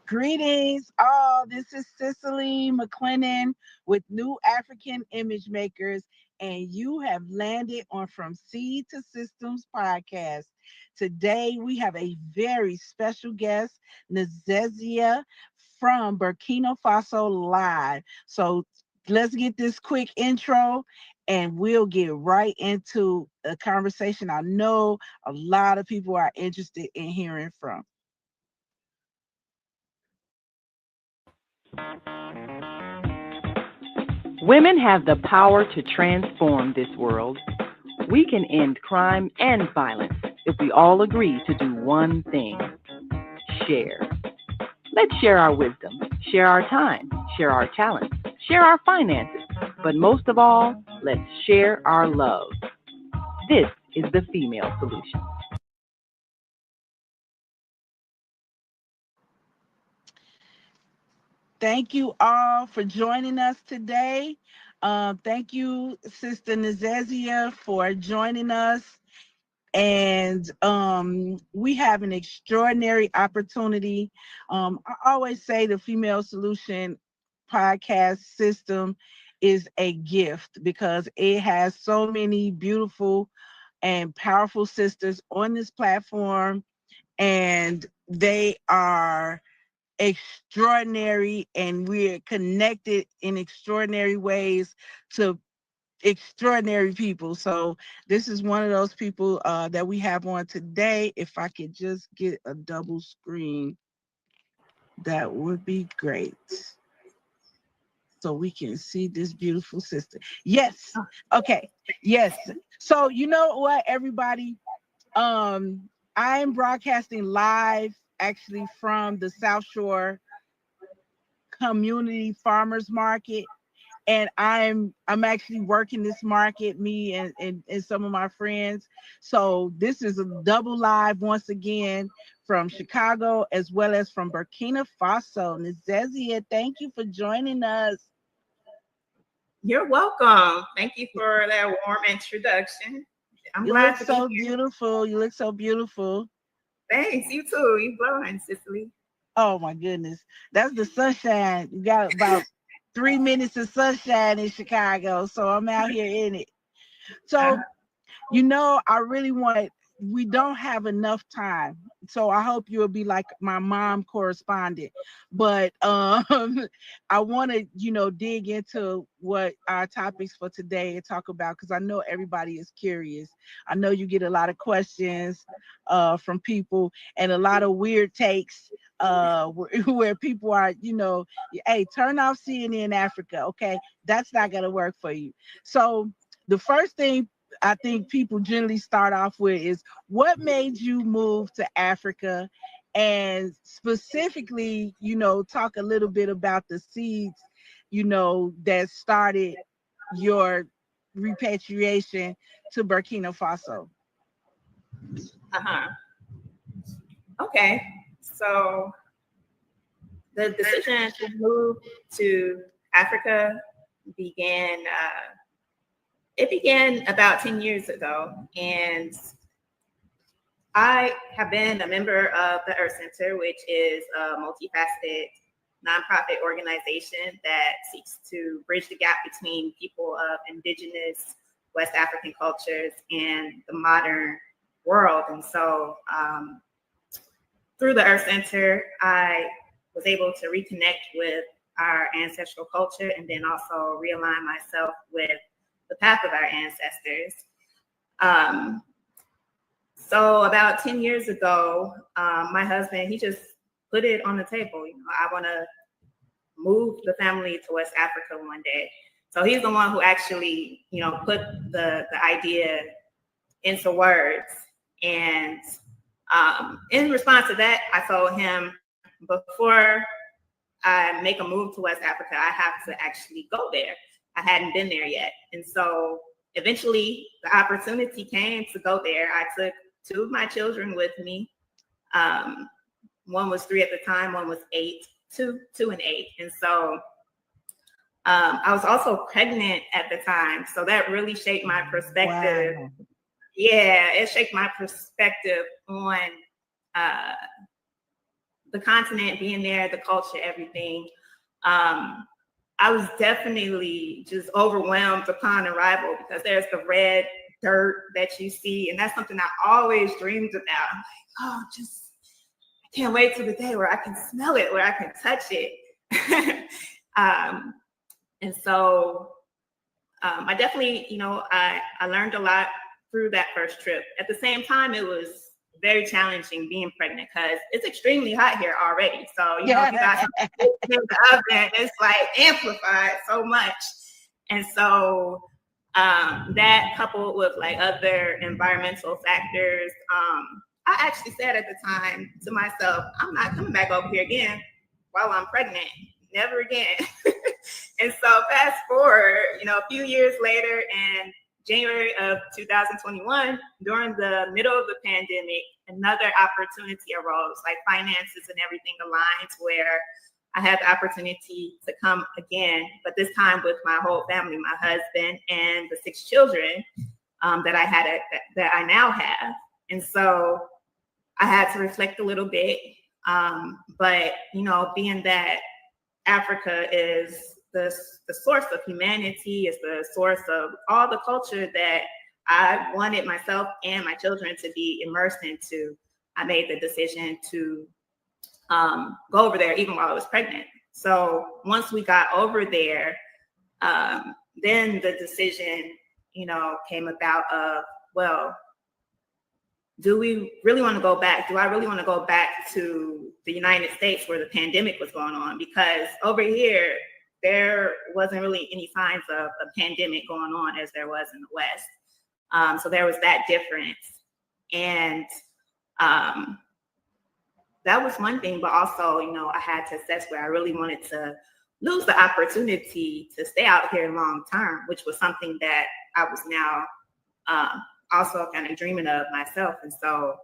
Greetings, all. This is Cicely McClennan with New African Image Makers, and you have landed on From Seed to Systems podcast. Today, we have a very special guest, Nezeziah from Burkina Faso Live. So, let's get this quick intro and we'll get right into a conversation I know a lot of people are interested in hearing from. Women have the power to transform this world. We can end crime and violence if we all agree to do one thing: share. Let's share our wisdom, share our time, share our talents, share our finances, but most of all, let's share our love. This is the female solution. Thank you all for joining us today. Thank you, Sister Nezeziah, for joining us. And we have an extraordinary opportunity. I always say the Female Solution podcast system is a gift because it has so many beautiful and powerful sisters on this platform, and they are extraordinary, and we're connected in extraordinary ways to extraordinary people. So this is one of those people that we have on today. If I could just get a double screen, that would be great, so we can see this beautiful sister. Yes. Okay. Yes. So you know what, everybody, I'm broadcasting live actually from the South Shore Community Farmers Market, and I'm actually working this market, me and some of my friends. So this is a double live once again from Chicago as well as from Burkina Faso. Nezeziah, thank you for joining us. You're welcome. Thank you for that warm introduction. I'm You look glad to be so here. beautiful. You look so beautiful. Thanks. You too. You glowing, Cicely. Oh my goodness. That's the sunshine. You got about 3 minutes of sunshine in Chicago. So I'm out here in it. Uh, So I really want, we don't have enough time. So I hope you'll be like my mom correspondent. But I want to, dig into what our topics for today and talk about, because I know everybody is curious. I know you get a lot of questions from people and a lot of weird takes where people are, hey, turn off CNN Africa. Okay. That's not going to work for you. So the first thing I think people generally start off with is, what made you move to Africa? And specifically, talk a little bit about the seeds, that started your repatriation to Burkina Faso. uh-huh. Okay. So the decision to move to Africa began it began about 10 years ago. And I have been a member of the Earth Center, which is a multifaceted nonprofit organization that seeks to bridge the gap between people of indigenous West African cultures and the modern world. And so through the Earth Center, I was able to reconnect with our ancestral culture and then also realign myself with the path of our ancestors. So about 10 years ago, my husband, he just put it on the table. I want to move the family to West Africa one day. So he's the one who actually, put the idea into words. And in response to that, I told him, before I make a move to West Africa, I have to actually go there. I hadn't been there yet. And so eventually the opportunity came to go there. I took two of my children with me. One was 3 at the time, one was 8, 2 and 8. And so I was also pregnant at the time. So that really shaped my perspective. Wow. Yeah, it shaped my perspective on the continent, being there, the culture, everything, I was definitely just overwhelmed upon arrival, because there's the red dirt that you see, and that's something I always dreamed about. I'm like, oh, I can't wait till the day where I can smell it, where I can touch it. And so I definitely, I learned a lot through that first trip. At the same time, it was very challenging being pregnant, because it's extremely hot here already. So, if you got something in the oven, it's like amplified so much. And so that, coupled with like other environmental factors, I actually said at the time to myself, I'm not coming back over here again while I'm pregnant, never again. And so fast forward, a few years later, and January of 2021, during the middle of the pandemic, another opportunity arose, like finances and everything aligned, where I had the opportunity to come again, but this time with my whole family, my husband and the 6 children that I now have. And so I had to reflect a little bit, but being that Africa is the source of humanity, is the source of all the culture that I wanted myself and my children to be immersed into, I made the decision to go over there even while I was pregnant. So once we got over there, then the decision, came about of, well, do we really want to go back? Do I really want to go back to the United States where the pandemic was going on? Because over here, there wasn't really any signs of a pandemic going on as there was in the West. So there was that difference. And that was one thing, but also, I had to assess where I really wanted to lose the opportunity to stay out here long term, which was something that I was now also kind of dreaming of myself. And so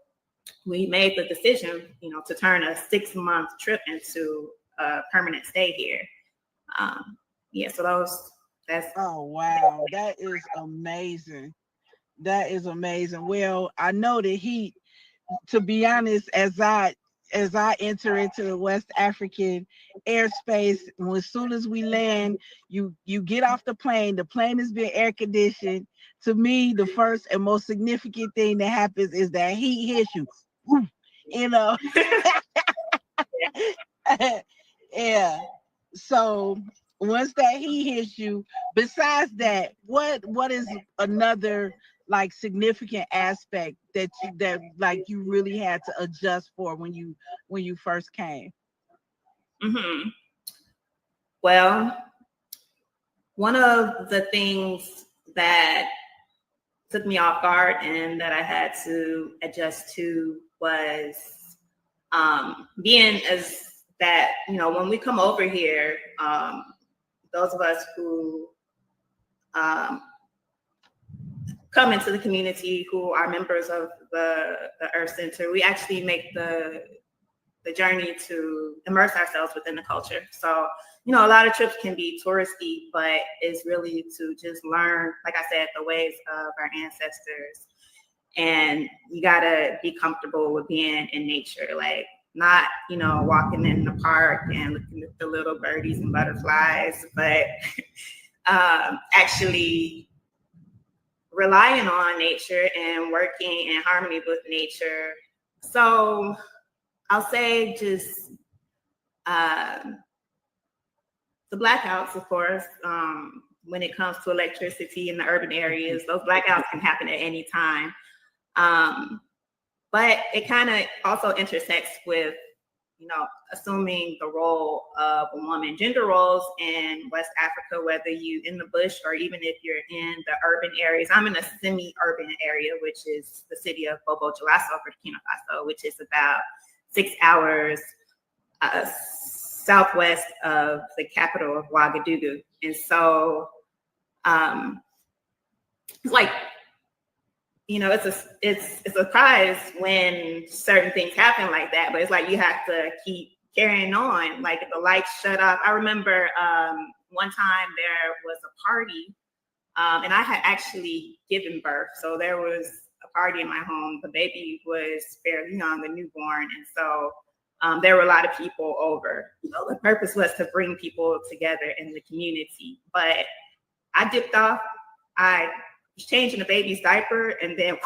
we made the decision, to turn a 6-month trip into a permanent stay here. So that's. Oh, wow. That is amazing. That is amazing. Well, I know the heat, to be honest, as I enter into the West African airspace, as soon as we land, you get off the plane has been air conditioned. To me, the first and most significant thing that happens is that heat hits you. Yeah. So once that heat hits you, besides that, what is another like significant aspect that you really had to adjust for when you first came? Mm-hmm. Well, one of the things that took me off guard and that I had to adjust to was being as that, when we come over here, those of us who come into the community, who are members of the Earth Center, we actually make the journey to immerse ourselves within the culture. So, a lot of trips can be touristy, but it's really to just learn, like I said, the ways of our ancestors. And you gotta be comfortable with being in nature, like not, walking in the park and looking at the little birdies and butterflies, but actually relying on nature and working in harmony with nature. So I'll say just the blackouts, of course, when it comes to electricity in the urban areas, those blackouts can happen at any time. But it kind of also intersects with, assuming the role of a woman. Gender roles in West Africa, whether you in the bush or even if you're in the urban areas. I'm in a semi-urban area, which is the city of Bobo-Dioulasso, Burkina Faso, which is about 6 hours southwest of the capital of Ouagadougou. And so it's like, it's a surprise when certain things happen like that, but it's like you have to keep carrying on. Like if the lights shut off. I remember one time there was a party, and I had actually given birth. So there was a party in my home. The baby was fairly young, the newborn. And so there were a lot of people over. The purpose was to bring people together in the community. But I dipped off. I was changing the baby's diaper, and then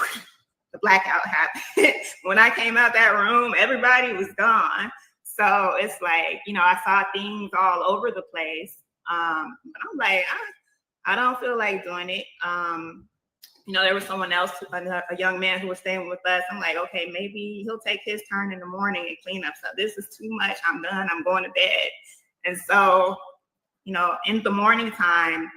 the blackout happened. When I came out that room, everybody was gone. So it's like, I saw things all over the place. But I'm like, I don't feel like doing it. There was someone else, a young man who was staying with us. I'm like, okay, maybe he'll take his turn in the morning and clean up stuff. This is too much. I'm done. I'm going to bed. And so, in the morning time,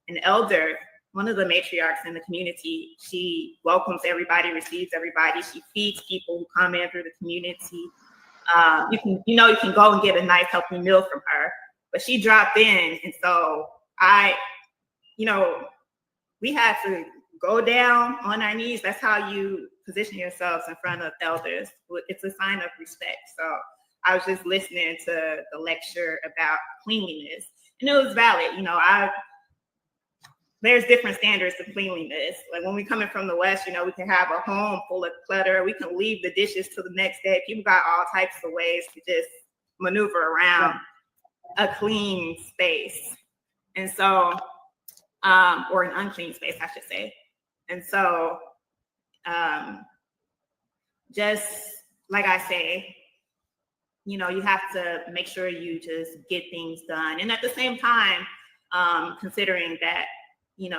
an elder, one of the matriarchs in the community, she welcomes everybody, receives everybody. She feeds people who come in through the community. You can go and get a nice healthy meal from her. But she dropped in, and so we had to go down on our knees. That's how you position yourselves in front of elders. It's a sign of respect. So I was just listening to the lecture about cleanliness, and it was valid. There's different standards of cleanliness. Like when we coming from the West, we can have a home full of clutter. We can leave the dishes to the next day. People got all types of ways to just maneuver around a clean space. And so, or an unclean space, I should say. And so, just like I say, you have to make sure you just get things done. And at the same time, considering that,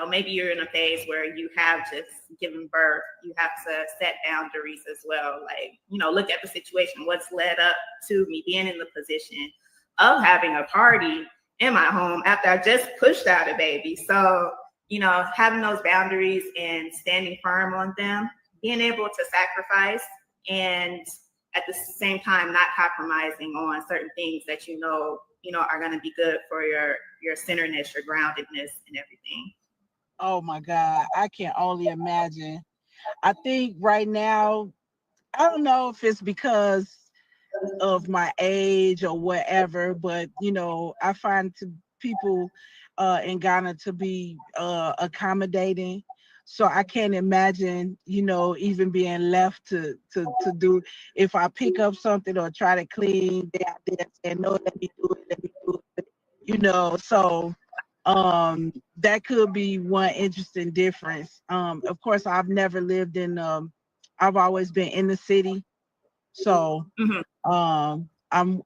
maybe you're in a phase where you have just given birth, you have to set boundaries as well. Like, look at the situation, what's led up to me being in the position of having a party in my home after I just pushed out a baby. So, having those boundaries and standing firm on them, being able to sacrifice, and at the same time, not compromising on certain things that are going to be good for your centeredness, your groundedness, and everything. Oh my God, I can only imagine. I think right now, I don't know if it's because of my age or whatever, but I find people in Ghana to be accommodating. So I can't imagine, even being left to do. If I pick up something or try to clean, they out there saying, "No, let me do it." So that could be one interesting difference. Of course, I've never lived in. I've always been in the city, so I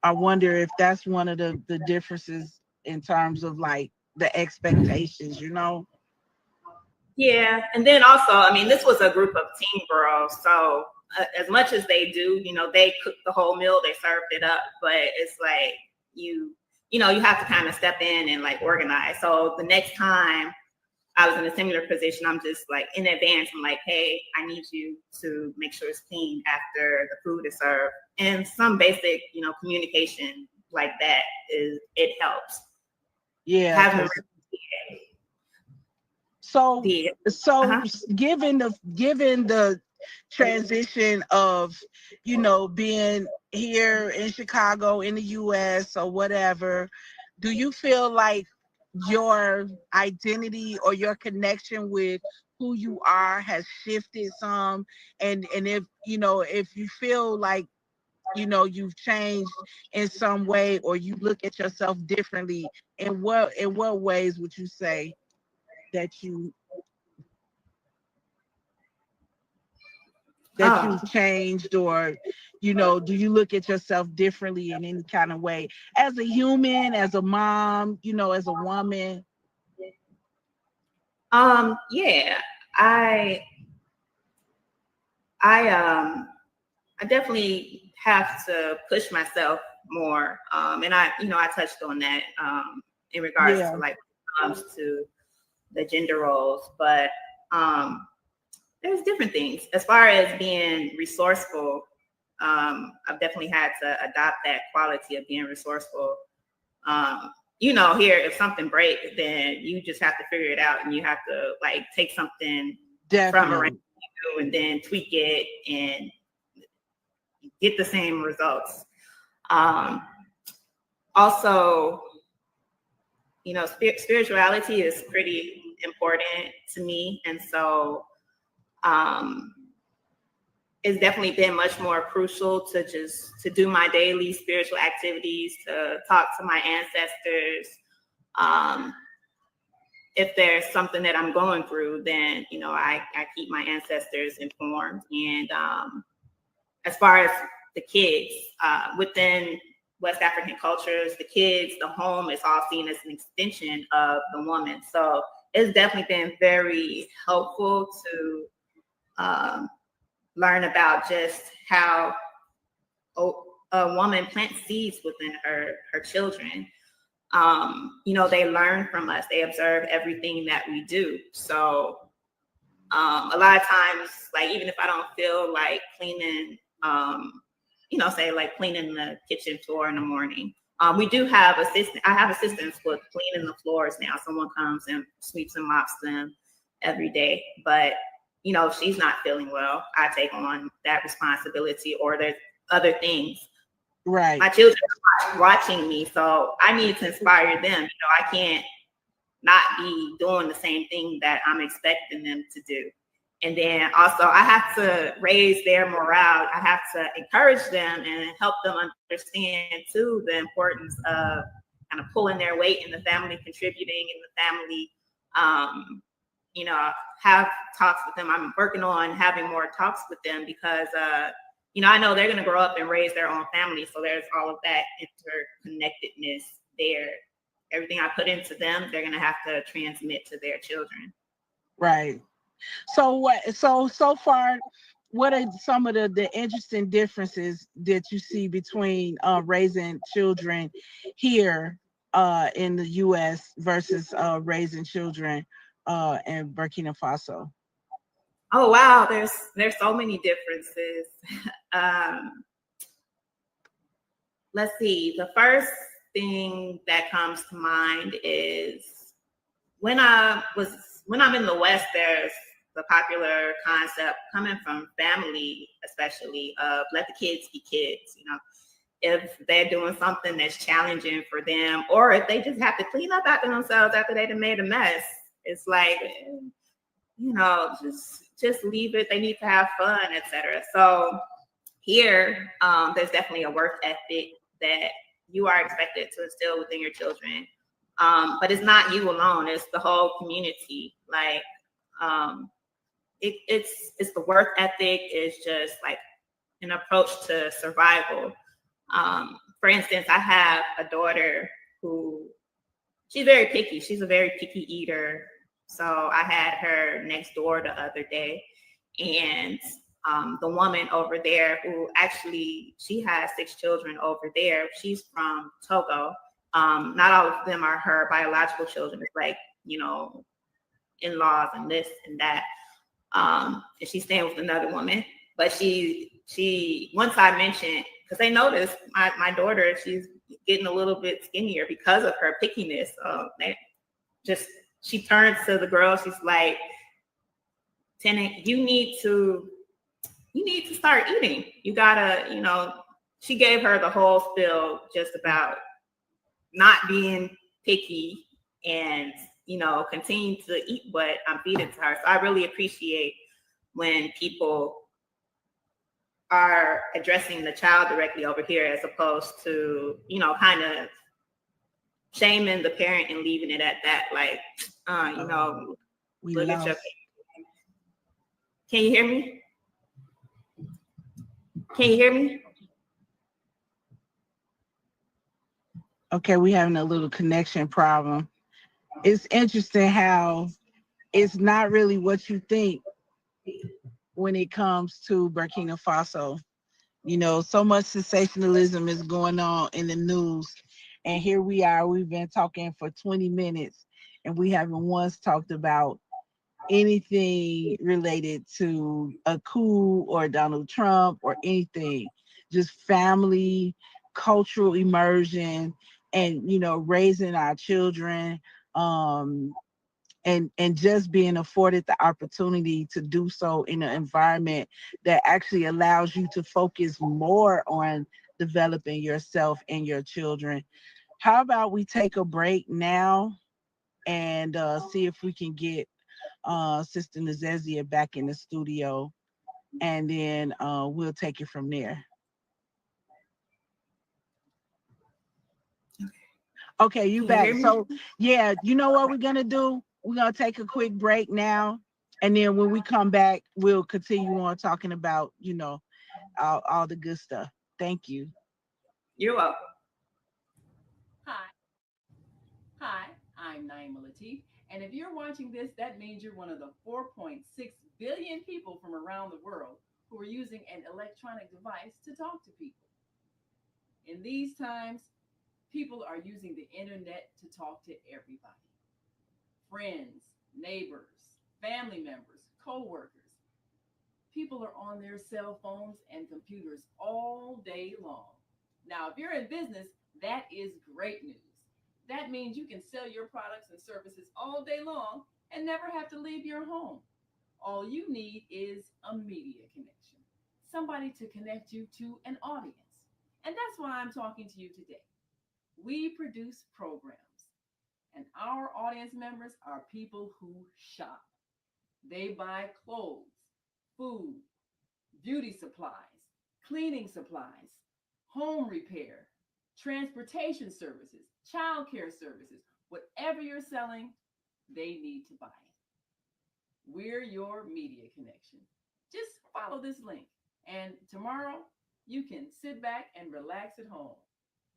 wonder if that's one of the differences in terms of like the expectations. Yeah, and then also, this was a group of teen girls, so as much as they do, they cooked the whole meal, they served it up, but it's like you have to kind of step in and like organize. So the next time I was in a similar position, I'm just like in advance, I'm like, hey, I need you to make sure it's clean after the food is served. And some basic, communication like that it helps. Yeah. So given the transition of, being here in Chicago, in the US or whatever, do you feel like your identity or your connection with who you are has shifted some? And if, if you feel like, you've changed in some way, or you look at yourself differently, in what ways would you say that you've changed, or do you look at yourself differently in any kind of way, as a human, as a mom, as a woman? Yeah, I definitely have to push myself more, and I touched on that in regards to like when it comes to the gender roles, but there's different things as far as being resourceful. I've definitely had to adopt that quality of being resourceful. Here, if something breaks, then you just have to figure it out, and you have to like take something from around you and then tweak it and get the same results. Also, spirituality is pretty important to me, and so it's definitely been much more crucial to do my daily spiritual activities, to talk to my ancestors. If there's something that I'm going through, then, I keep my ancestors informed. And as far as the kids, within West African cultures, the kids, the home is all seen as an extension of the woman. So it's definitely been very helpful to learn about just how a woman plants seeds within her children. They learn from us. They observe everything that we do. So a lot of times, like, even if I don't feel like cleaning, say like cleaning the kitchen floor in the morning, we do have I have assistants with cleaning the floors now. Someone comes and sweeps and mops them every day. But, if she's not feeling well, I take on that responsibility, or there's other things. Right. My children are watching me, so I need to inspire them. I can't not be doing the same thing that I'm expecting them to do. And then also I have to raise their morale. I have to encourage them and help them understand too the importance of kind of pulling their weight in the family, contributing in the family. Have talks with them. I'm working on having more talks with them because I know they're going to grow up and raise their own family. So there's all of that interconnectedness there. Everything I put into them, they're going to have to transmit to their children. Right. So far, what are some of the interesting differences that you see between raising children here in the U.S. versus raising children in Burkina Faso? Oh, wow. There's so many differences. Let's see. The first thing that comes to mind is when I'm in the West, there's the popular concept coming from family, especially, of let the kids be kids. If they're doing something that's challenging for them, or if they just have to clean up after themselves after they've made a mess, it's like, just leave it. They need to have fun, etc. So here, there's definitely a work ethic that you are expected to instill within your children. But it's not you alone, it's the whole community. Like, it's the work ethic, is just like an approach to survival. For instance, I have a daughter who, she's very picky. She's a very picky eater. So I had her next door the other day, and the woman over there, who actually, she has 6 children over there. She's from Togo. Not all of them are her biological children. It's like, in-laws and this and that. And she's staying with another woman. But she once I mentioned, because they noticed my daughter, she's getting a little bit skinnier because of her pickiness. She turns to the girl, she's like, Tenant, you need to start eating. You gotta, she gave her the whole spiel just about not being picky and, continue to eat what I'm feeding to her. So I really appreciate when people are addressing the child directly over here, as opposed to, kind of shaming the parent and leaving it at that. Like, look at your. Can you hear me? Can you hear me? Okay, we having a little connection problem. It's interesting how it's not really what you think when it comes to Burkina Faso. So much sensationalism is going on in the news. And here we are, we've been talking for 20 minutes and we haven't once talked about anything related to a coup or Donald Trump or anything. Just family, cultural immersion, and raising our children, and just being afforded the opportunity to do so in an environment that actually allows you to focus more on developing yourself and your children. How about we take a break now and see if we can get Sister Nezeziah back in the studio. and then we'll take it from there. Okay, you Can you hear back. me? So yeah, you know what we're gonna do? We're gonna take a quick break now, and then when we come back, we'll continue on talking about, all the good stuff. Thank you. You're welcome. Hi, hi, I'm Naima Latif, and if you're watching this, that means you're one of the 4.6 billion people from around the world who are using an electronic device to talk to people. In these times, people are using the internet to talk to everybody: friends, neighbors, family members, co workers. People are on their cell phones and computers all day long. Now, if you're in business, that is great news. That means you can sell your products and services all day long and never have to leave your home. All you need is a media connection, somebody to connect you to an audience. And that's why I'm talking to you today. We produce programs, and our audience members are people who shop. They buy clothes, food, beauty supplies, cleaning supplies, home repair, transportation services, childcare services. Whatever you're selling, they need to buy it. We're your media connection. Just follow this link, and tomorrow you can sit back and relax at home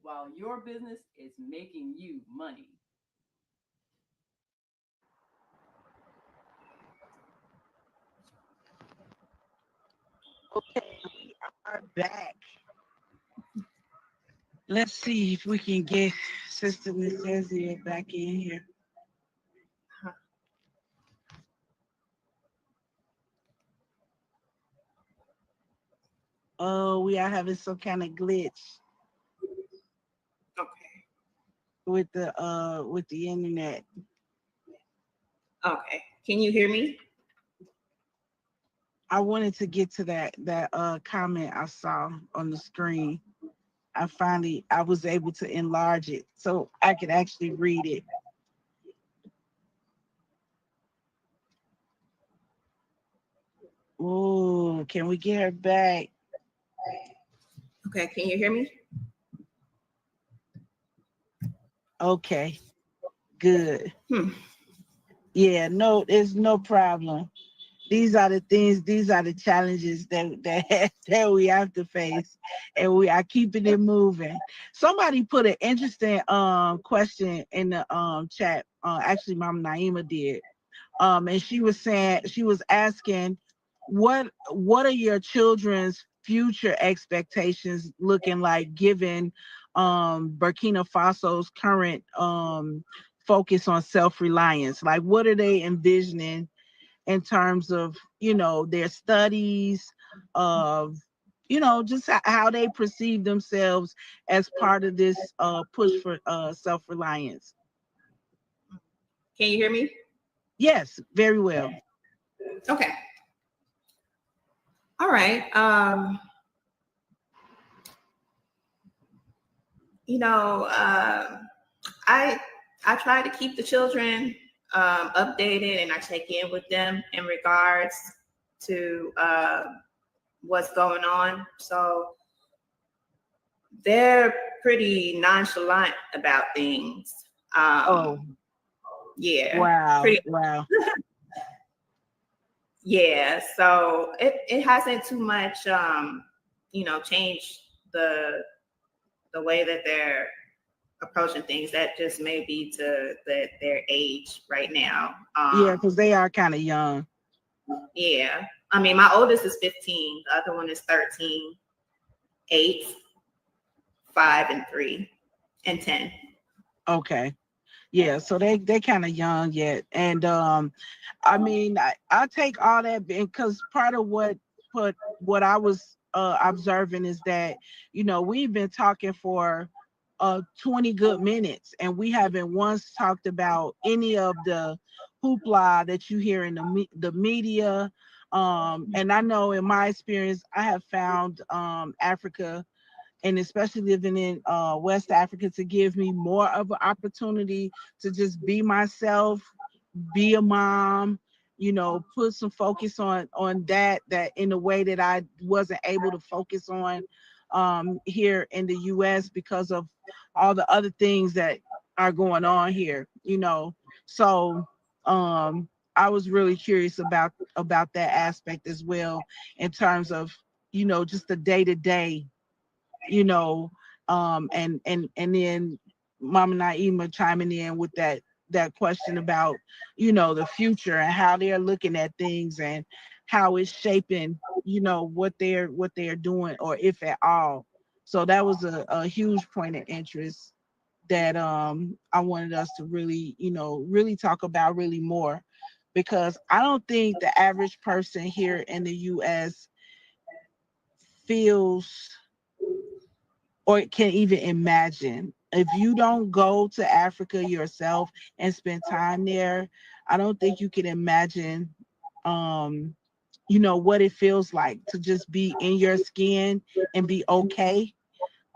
while your business is making you money. Okay, we are back. Let's see if we can get Sister Nezeziah back in here. Oh, we are having some kind of glitch Okay. with the internet. Okay. Can you hear me? I wanted to get to that comment I saw on the screen. I was able to enlarge it so I could actually read it. Oh, can we get her back? Okay. Can you hear me? Okay, good. Hmm. Yeah, no, there's no problem. These are the things, these are the challenges that we have to face, and we are keeping it moving. Somebody put an interesting question in the chat. Actually, Mom Naima did. And she was asking, what are your children's future expectations looking like, given Burkina Faso's current focus on self-reliance? Like, what are they envisioning in terms of, their studies, of, just how they perceive themselves as part of this push for self-reliance? Can you hear me? Yes, very well. Okay. All right. You know, I I try to keep the children updated, and I check in with them in regards to what's going on. So they're pretty nonchalant about things. Oh, Yeah, wow, pretty. wow. Yeah, so it hasn't too much, changed the way that they're approaching things. That just may be to their age right now. Yeah, because they are kind of young. Yeah, I mean, my oldest is 15. The other one is 13, 8, 5, and 3, and 10. Okay. Yeah, so they kind of young yet. And I mean, I take all that because part of what I was observing is that, we've been talking for 20 good minutes, and we haven't once talked about any of the hoopla that you hear in the media. And I know in my experience, I have found Africa, and especially living in West Africa, to give me more of an opportunity to just be myself, be a mom, put some focus on that in a way that I wasn't able to focus on here in the US because of all the other things that are going on here. So I was really curious about that aspect as well, in terms of just the day to day, you know, and then Mama Naima chiming in with that question about the future and how they're looking at things and how it's shaping what they're doing, or if at all. So that was a huge point of interest that I wanted us to really talk about really more, because I don't think the average person here in the US feels or can even imagine. If you don't go to Africa yourself and spend time there, I don't think you can imagine um what it feels like to just be in your skin and be okay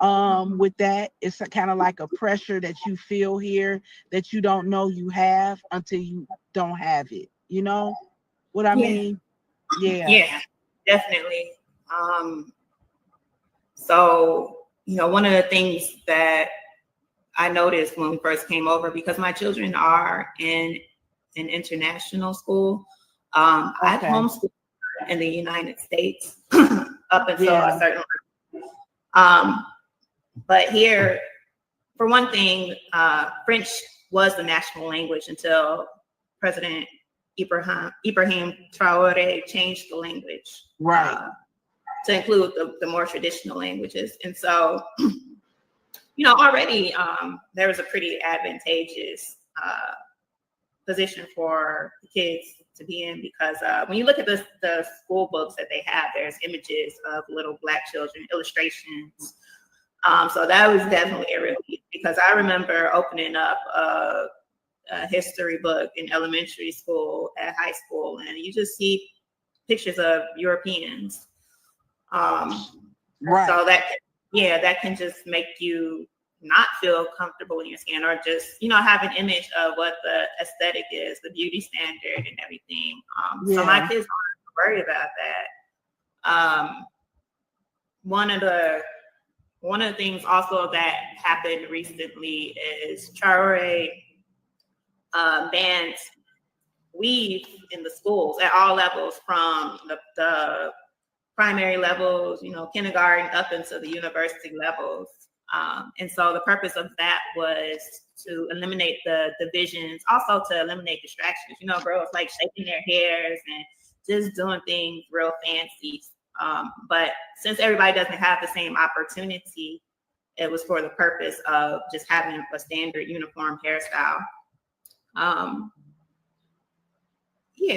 with that. It's kind of like a pressure that you feel here that you don't know you have until you don't have it. You know what I Yeah. mean? Yeah. Yeah, definitely. So, one of the things that I noticed when we first came over, because my children are in an international school, I've Okay. homeschooled in the United States up until a Yeah. certain level. But here, for one thing, French was the national language until President Ibrahim Traore changed the language Right. to include the more traditional languages. And so, already there was a pretty advantageous position for the kids to be in, because when you look at the school books that they have, there's images of little Black children, illustrations. So that was definitely a relief, because I remember opening up a history book in elementary school, at high school, and you just see pictures of Europeans. Right. So that can just make you not feel comfortable in your skin, or just have an image of what the aesthetic is, the beauty standard and everything. So my kids don't worry about that. One of the things also that happened recently is Traore banned weave in the schools at all levels, from the primary levels, kindergarten up into the university levels. And so the purpose of that was to eliminate the divisions, also to eliminate distractions. Girls like shaking their hairs and just doing things real fancy. But since everybody doesn't have the same opportunity, it was for the purpose of just having a standard uniform hairstyle.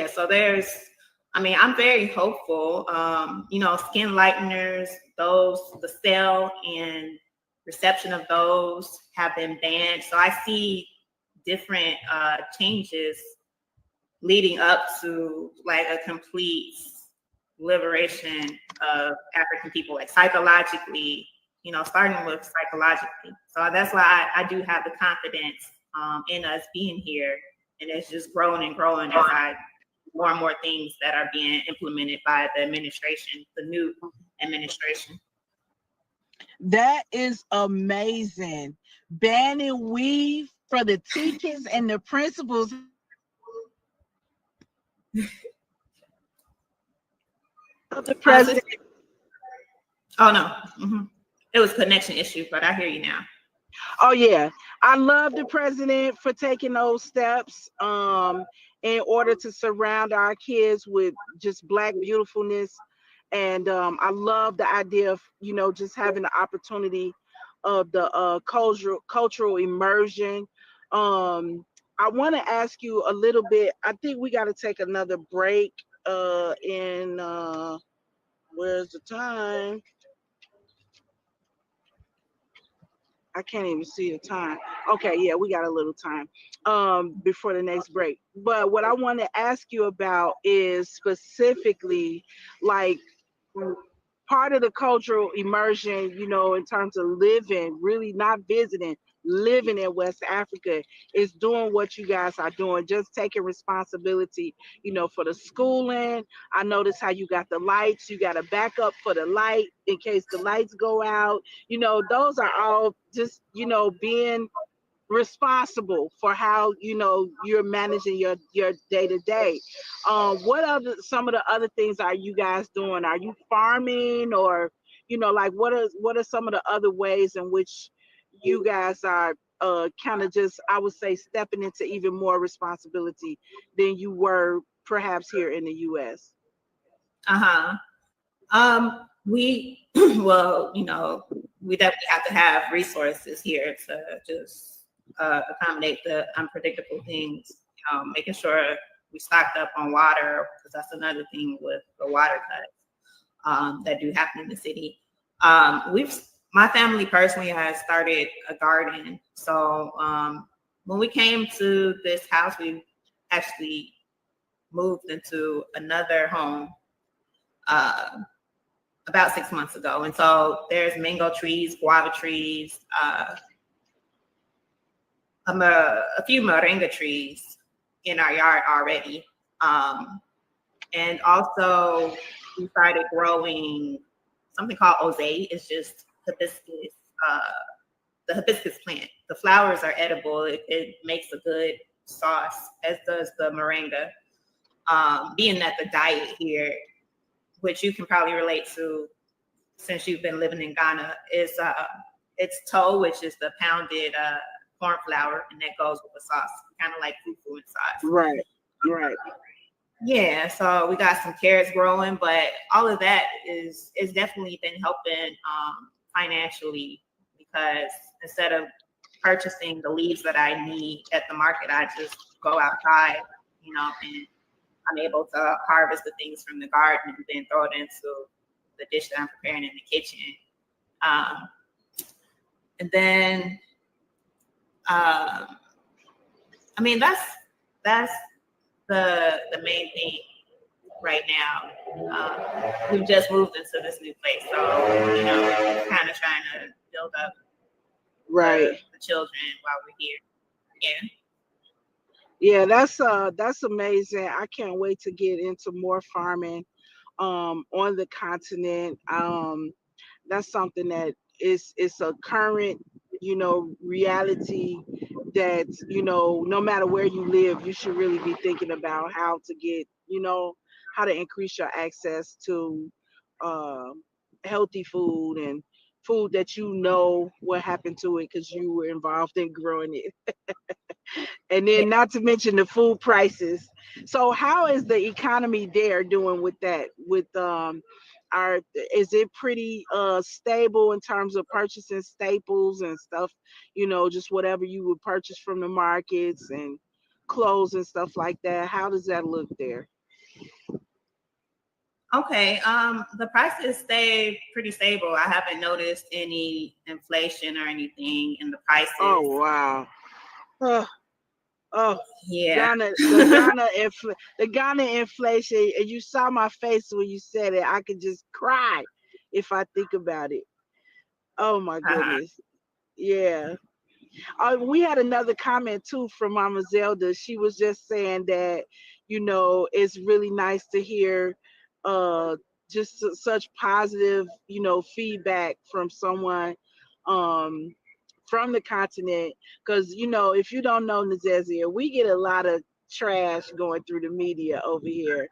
So I'm very hopeful. Skin lighteners, the sale and reception of those have been banned. So I see different changes leading up to like a complete liberation of African people, like psychologically, starting with psychologically. So that's why I do have the confidence in us being here, and it's just growing and growing as more and more things that are being implemented by the administration, the new administration. That is amazing. Banning weave for the teachers and the principals. The president. Oh no, it was connection issue, but I hear you now. Oh yeah, I love the president for taking those steps in order to surround our kids with just Black beautifulness. And I love the idea of just having the opportunity of the cultural immersion. I want to ask you a little bit. I think we got to take another break. In Where's the time? I can't even see the time. Okay, yeah, we got a little time before the next break. But what I want to ask you about is specifically like part of the cultural immersion, in terms of living, really not visiting, living in West Africa is doing what you guys are doing, just taking responsibility, for the schooling. I notice how you got the lights, you got a backup for the light in case the lights go out. Those are all just, being responsible for how you're managing your day to day. What other some of the other things are you guys doing? Are you farming, or like what are some of the other ways in which you guys are kind of just, I would say, stepping into even more responsibility than you were perhaps here in the US? Uh-huh. We well, we definitely have to have resources here to just accommodate the unpredictable things. Making sure we stocked up on water, because that's another thing with the water cuts that do happen in the city. My family personally has started a garden. So when we came to this house, we actually moved into another home about 6 months ago. And so there's mango trees, guava trees, a few moringa trees in our yard already. And also we started growing something called ozay. It's just hibiscus, the hibiscus plant. The flowers are edible. It makes a good sauce, as does the moringa. Being that the diet here, which you can probably relate to since you've been living in Ghana, is it's toe, which is the pounded corn flour, and that goes with the sauce, kind of like fufu and sauce. Right, right. Yeah, so we got some carrots growing, but all of that is definitely been helping financially, because instead of purchasing the leaves that I need at the market, I just go outside, and I'm able to harvest the things from the garden and then throw it into the dish that I'm preparing in the kitchen. And then, I mean, that's the main thing right now. We've just moved into this new place, so kind of trying to build up Right. the children while we're here. Yeah. Yeah, that's amazing. I can't wait to get into more farming on the continent. That's something that is a current, reality that, no matter where you live, you should really be thinking about how to get, how to increase your access to um healthy food and food that what happened to it because you were involved in growing it. And Yeah. then not to mention the food prices. So how is the economy there doing with that? With our is it pretty stable in terms of purchasing staples and stuff, just whatever you would purchase from the markets and clothes and stuff like that? How does that look there? Okay. The prices stay pretty stable. I haven't noticed any inflation or anything in the Oh prices. wow. Oh, oh, Yeah. the Ghana inflation, and you saw my face when you said it. I could just cry if I think about it. Oh my Uh-huh. goodness. Yeah. We had another comment too from Mama Zelda. She was just saying that, it's really nice to hear uh just such positive, feedback from someone um from the continent. Because, if you don't know Nezeziah, we get a lot of trash going through the media over here.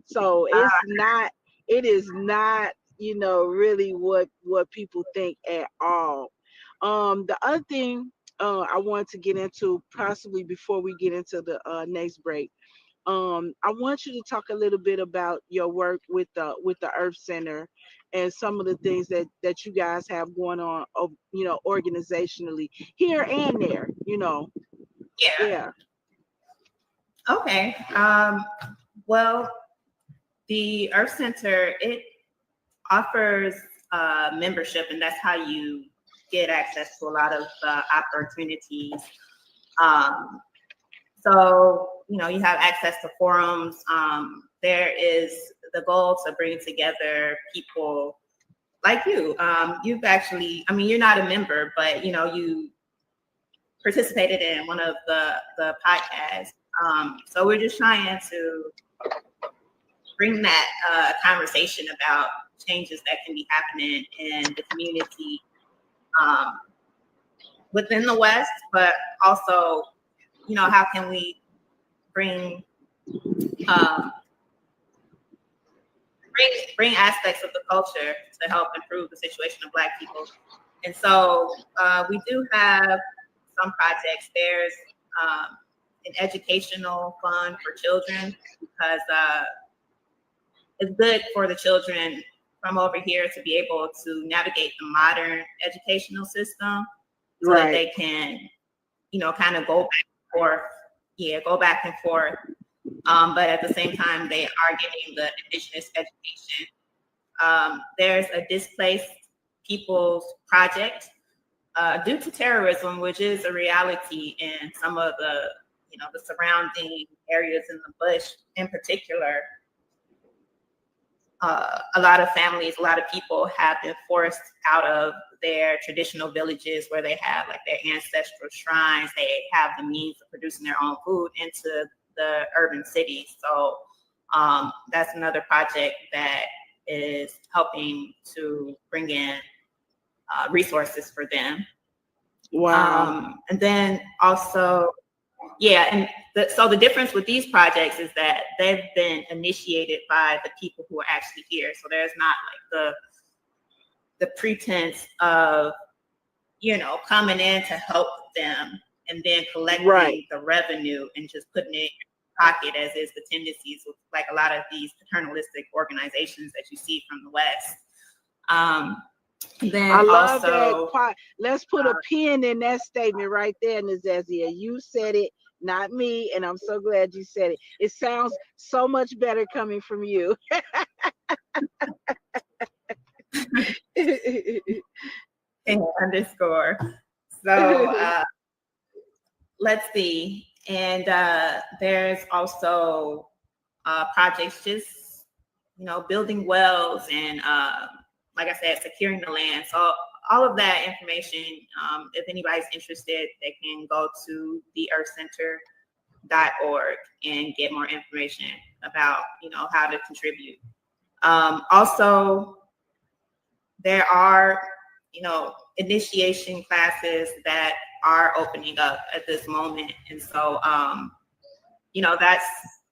So it is not, really what people think at all. The other thing I wanted to get into, possibly before we get into the next break. I want you to talk a little bit about your work with the Earth Center and some of the things that you guys have going on, organizationally here and there. Yeah. Yeah. Okay. Well, the Earth Center, it offers membership, and that's how you get access to a lot of opportunities. Um, so, you have access to forums. There is the goal to bring together people like you. You've actually, I mean, you're not a member, but, participated in one of the podcasts. So we're just trying to bring that conversation about changes that can be happening in the community within the West, but also, how can we bring bring aspects of the culture to help improve the situation of Black people. And so we do have some projects. There's an educational fund for children, because it's good for the children from over here to be able to navigate the modern educational system, so that they can, kind of go back and forth. But at the same time, they are getting the Indigenous education. There's a displaced people's project due to terrorism, which is a reality in some of the, the surrounding areas in the bush in particular. A lot of families, a lot of people have been forced out of their traditional villages where they have like their ancestral shrines. They have the means of producing their own food into the urban cities. So that's another project that is helping to bring in resources for them. Wow. And then also, and so the difference with these projects is that they've been initiated by the people who are actually here. So there's not like the pretense of, coming in to help them and then collecting the revenue and just putting it in your pocket, as is the tendencies with like a lot of these paternalistic organizations that you see from the West. Then I love also, that. Let's put a pin in that statement right there, Nezeziah. You said it, not me, and I'm so glad you said it. It sounds so much better coming from you. underscore. So let's see. And there's also projects just, building wells and, like I said, securing the land. So all of that information, if anybody's interested, they can go to theearthcenter.org and get more information about, how to contribute. Also, there are, initiation classes that are opening up at this moment. And so, that's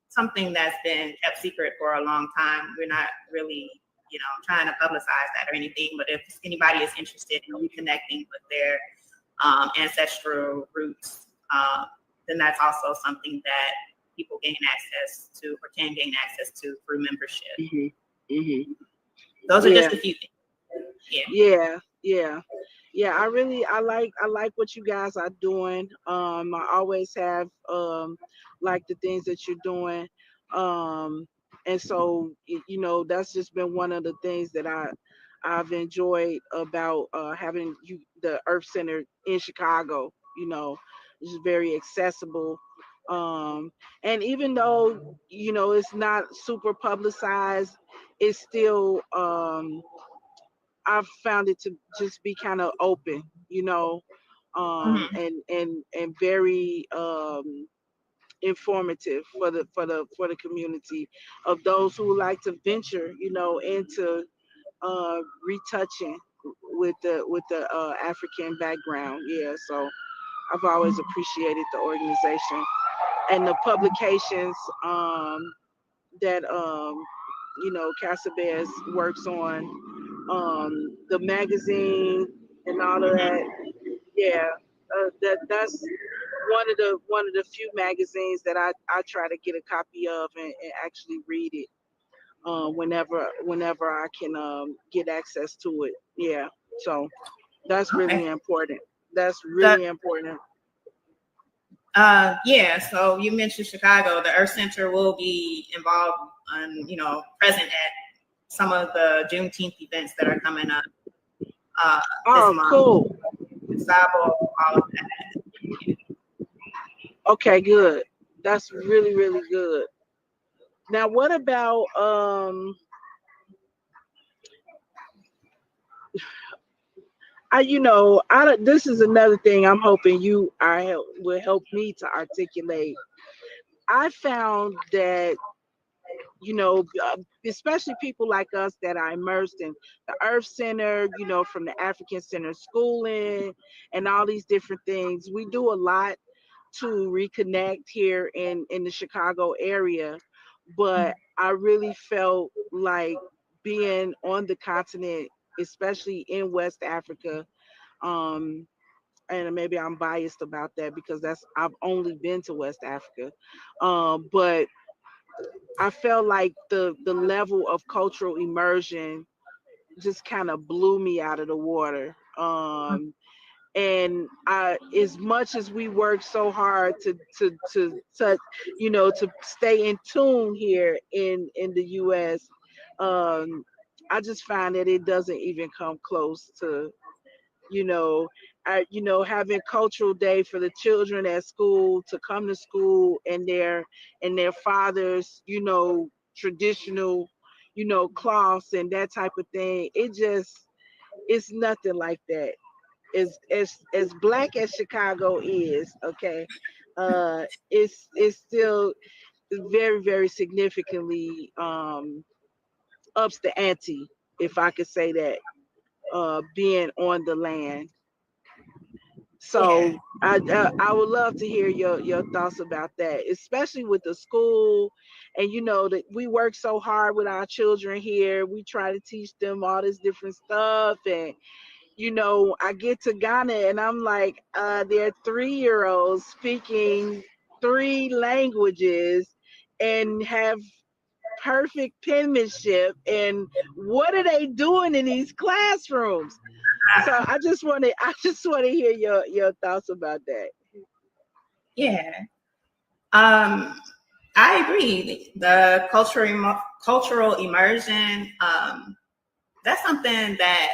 something that's been kept secret for a long time. We're not really, trying to publicize that or anything, but if anybody is interested in reconnecting with their ancestral roots, then that's also something that people gain access to or can gain access to through membership. Mm-hmm. Mm-hmm. Those are just a few things. I like what you guys are doing. I always have like the things that you're doing. And so that's just been one of the things that I've enjoyed about having the Earth Center in Chicago. It's very accessible. And even though it's not super publicized, it's still I've found it to just be kind of open, and very informative for the community of those who like to venture, into retouching with the African background. Yeah, so I've always appreciated the organization and the publications that Casabez works on, the magazine and all of that. Yeah, that's one of the few magazines that I try to get a copy of and actually read it whenever I can get access to it. Yeah, so that's really important. That's really important. So you mentioned Chicago. The Earth Center will be involved and present at some of the Juneteenth events that are coming up this month. Cool. All of that. Okay, good. That's really, really good. Now, what about this is another thing I'm hoping will help me to articulate. I found that, especially people like us that are immersed in the Earth Center, from the African Center schooling and all these different things. We do a lot to reconnect here in the Chicago area, but I really felt like being on the continent, especially in West Africa, um, and maybe I'm biased about that because I've only been to West Africa, but I felt like the level of cultural immersion just kind of blew me out of the water. And as much as we work so hard to stay in tune here in the U.S., um, I just find that it doesn't even come close to you know having cultural day for the children at school to come to school and their fathers traditional cloths and that type of thing. It's nothing like that. As black as Chicago is, okay, it's still very, very significantly ups the ante, if I could say that, being on the land. Yeah. So I would love to hear your thoughts about that, especially with the school, and that we work so hard with our children here. We try to teach them all this different stuff, and I get to Ghana and I'm like, they're 3 year olds speaking three languages and have perfect penmanship. And what are they doing in these classrooms? So I just want to hear your thoughts about that. Yeah. Um, I agree. The cultural immersion, that's something that,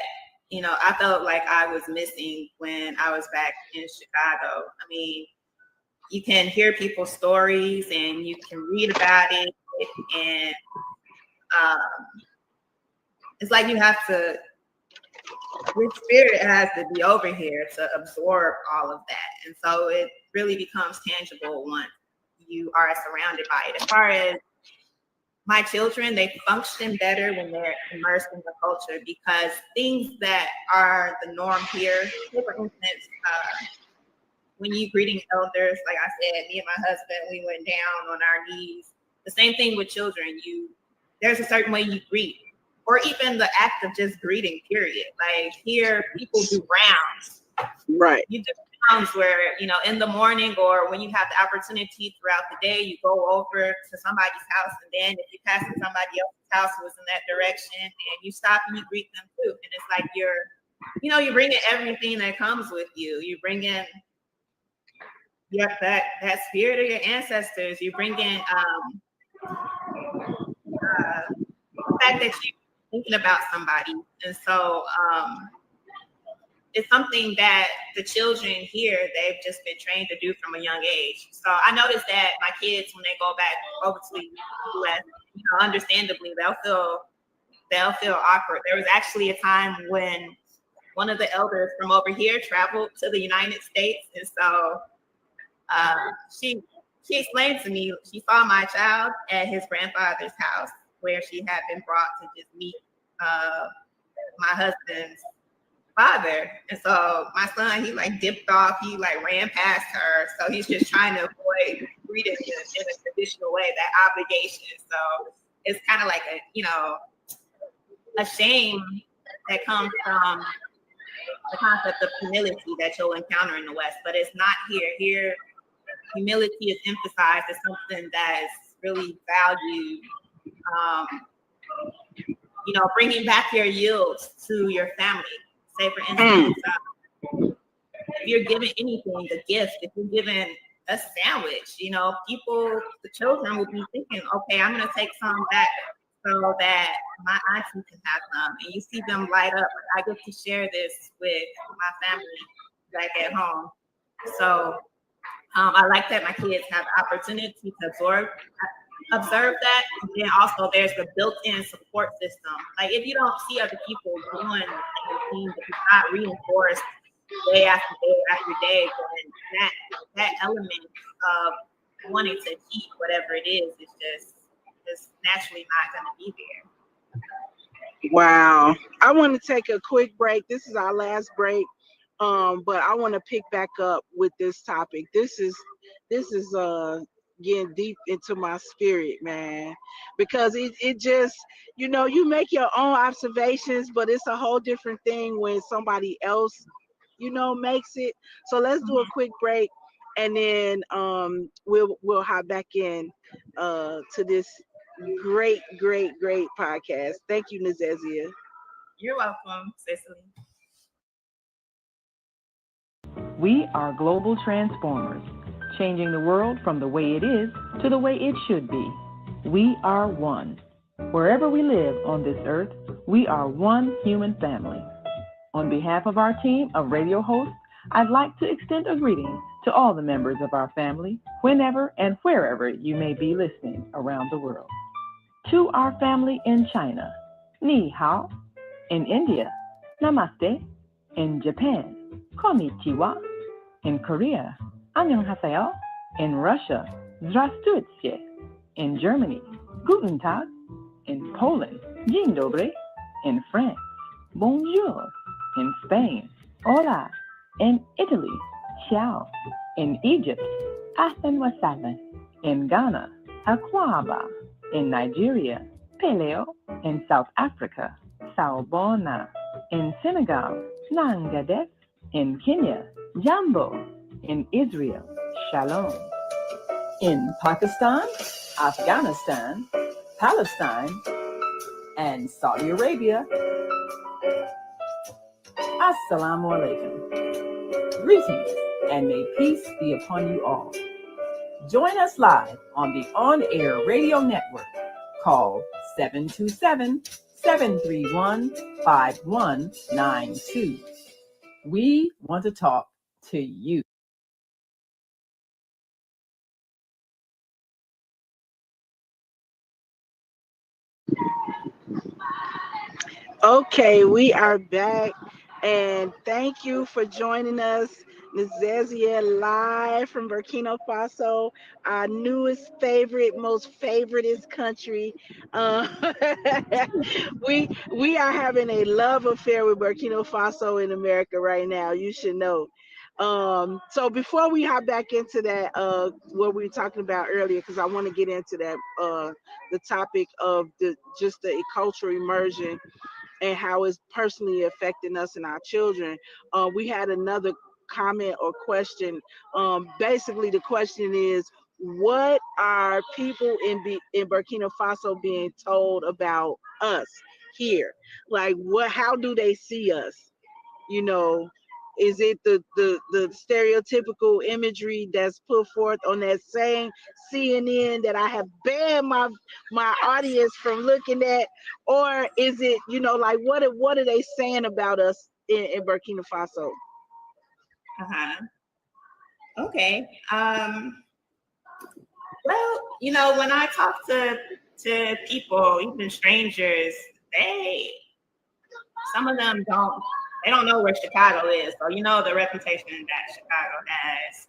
I felt like I was missing when I was back in Chicago. I mean, you can hear people's stories and you can read about it, and um, it's like your spirit has to be over here to absorb all of that. And so it really becomes tangible once you are surrounded by it. As far as my children, they function better when they're immersed in the culture because things that are the norm here, say for instance, when you greeting elders, like I said, me and my husband, we went down on our knees. The same thing with children. There's a certain way you greet, or even the act of just greeting, period. Like here, people do rounds. Right. You do rounds where, in the morning or when you have the opportunity throughout the day, you go over to somebody's house, and then if you're passing somebody else's house who was in that direction, and you stop and you greet them too. And it's like you're bringing everything that comes with you. You bring in that spirit of your ancestors. You bring in the fact that you're thinking about somebody. And so it's something that the children here, they've just been trained to do from a young age. So I noticed that my kids, when they go back over to the US, understandably, they'll feel awkward. There was actually a time when one of the elders from over here traveled to the United States. And so she explained to me, she saw my child at his grandfather's house where she had been brought to just meet my husband's father. And so my son, he like dipped off, he like ran past her. So he's just trying to avoid greeting in a traditional way, that obligation. So it's kind of like a shame that comes from the concept of humility that you'll encounter in the West, but it's not here. Here, humility is emphasized as something that is really valued. Bringing back your yields to your family. Say, for instance, if you're giving anything, a gift, if you're giving a sandwich, the children will be thinking, okay, I'm going to take some back so that my auntie can have some. And you see them light up. I get to share this with my family back at home. So I like that my kids have the opportunity to absorb observe that. And then also there's the built-in support system. Like if you don't see other people doing the same thing, if it's not reinforced day after day after day, then that element of wanting to keep whatever it is just naturally not going to be there. Wow. I want to take a quick break. This is our last break. But I want to pick back up with this topic. This is getting deep into my spirit, man, because it just, you make your own observations, but it's a whole different thing when somebody else, makes it. So let's do a quick break, and then we'll hop back in to this great podcast. Thank you, Nezeziah. You're welcome, Cicely. We are global transformers, changing the world from the way it is to the way it should be. We are one. Wherever we live on this earth, we are one human family. On behalf of our team of radio hosts, I'd like to extend a greeting to all the members of our family, whenever and wherever you may be listening around the world. To our family in China, Ni Hao. In India, Namaste. In Japan, Konnichiwa. In Korea, Annyeonghaseyo. In Russia, Здравствуйте. In Germany, Guten Tag. In Poland, Dzień dobry. In France, Bonjour. In Spain, Hola. In Italy, Ciao. In Egypt, Ahlan wa sahlan. In Ghana, Akwaba. In Nigeria, Peleo. In South Africa, Sawubona. In Senegal, Nangadef. In Kenya, Jambo. In Israel, Shalom. In Pakistan, Afghanistan, Palestine, and Saudi Arabia, Assalamu alaikum. Greetings, and may peace be upon you all. Join us live on the on-air radio network called 727-731-5192. We want to talk to you. Okay, we are back, and thank you for joining us. Nezeziah live from Burkina Faso, our newest favorite, most favoriteest country. Uh, we are having a love affair with Burkina Faso in America right now. You should know. So before we hop back into that, what we were talking about earlier, because I want to get into that, the topic of the cultural immersion and how it's personally affecting us and our children. We had another comment or question. Basically, the question is, what are people in Burkina Faso being told about us here? Like, how do they see us? You know, is it the stereotypical imagery that's put forth on that same CNN that I have banned my audience from looking at, or is it, like, what are they saying about us in Burkina Faso? Okay. Well, when I talk to people, even strangers, some of them don't know where Chicago is. So the reputation that Chicago has.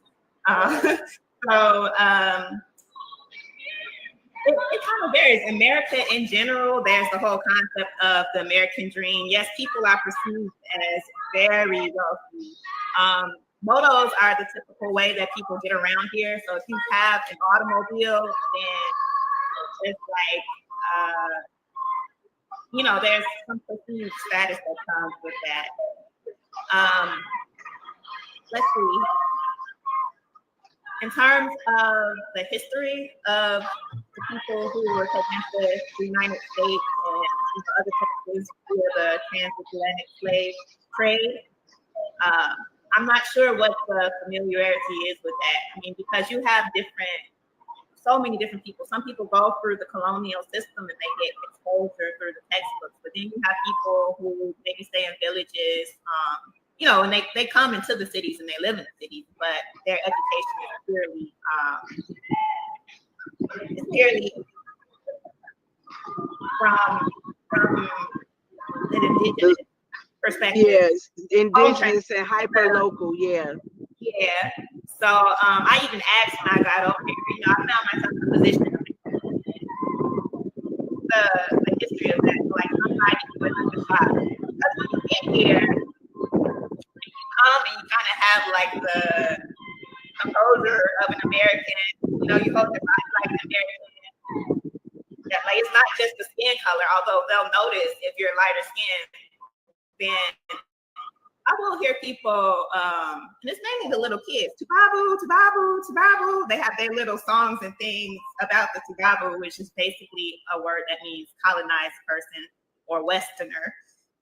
It kind of varies. America in general, there's the whole concept of the American dream. Yes, people are perceived as very wealthy. Motos are the typical way that people get around here. So if you have an automobile, then it's like, there's some perceived status that comes with that. Let's see. In terms of the history of the people who were taken to the United States and other countries via the transatlantic slave trade, I'm not sure what the familiarity is with that. I mean, because you have so many different people. Some people go through the colonial system and they get exposure through the textbooks, but then you have people who maybe stay in villages, and they come into the cities and they live in the cities, but their education is purely It's purely from an indigenous perspective. Yes, Home training. indigenous and hyper local. Yeah. Yeah. So I even asked when I got over here, I found myself in a position of the history of that. So, like somebody with the shop. Because when you get here, you come and you kind of have like the composure of an American. You hold your body like an American. Yeah, like it's not just the skin color, although they'll notice if you're lighter skinned, then I will hear people, and it's mainly the little kids, Tubabu, Tubabu, Tubabu. They have their little songs and things about the Tubabu, which is basically a word that means colonized person or Westerner.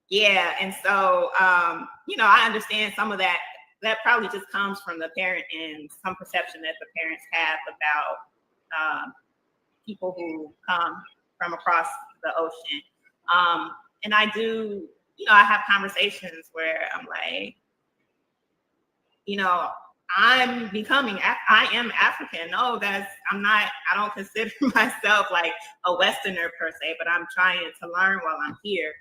Yeah, and so, I understand some of that. That probably just comes from the parent and some perception that the parents have about people who come from across the ocean. And I do, I have conversations where I'm like, I am African. No, I don't consider myself like a Westerner per se, but I'm trying to learn while I'm here.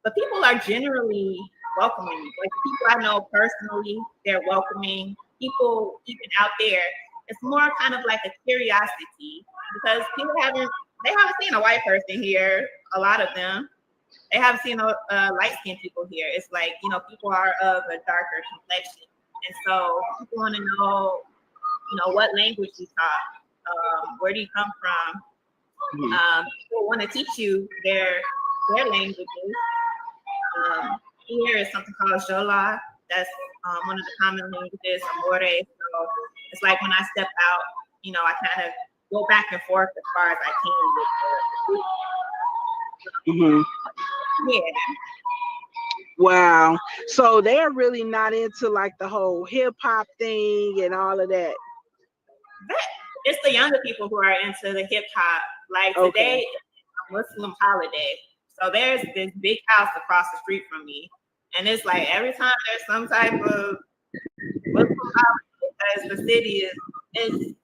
But people are generally welcoming. Like people I know personally, they're welcoming. People even out there, it's more kind of like a curiosity because they haven't seen a white person here. A lot of them, they haven't seen light-skinned people here. It's like people are of a darker complexion, and so people want to know, what language you talk, where do you come from. People want to teach you their languages. Here is something called Jola. That's one of the common languages, Amore. So it's like when I step out, I kind of go back and forth as far as I can with the yeah. Wow. So they're really not into like the whole hip hop thing and all of that. It's the younger people who are into the hip hop. Like today is a Muslim holiday. So there's this big house across the street from me. And it's like every time there's some type of Muslim holiday, because the city is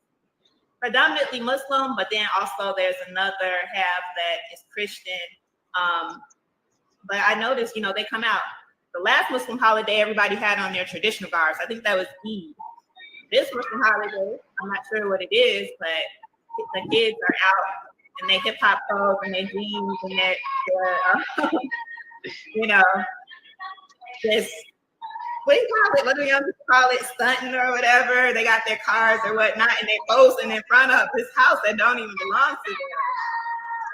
predominantly Muslim, but then also there's another half that is Christian. But I noticed, they come out. The last Muslim holiday, everybody had on their traditional garbs. I think that was Eid. This Muslim holiday, I'm not sure what it is, but the kids are out in their hip hop clothes and their jeans and their this, what do you call it? What do young people call it? Stunting or whatever. They got their cars or whatnot, and they're posing in front of this house that don't even belong to them,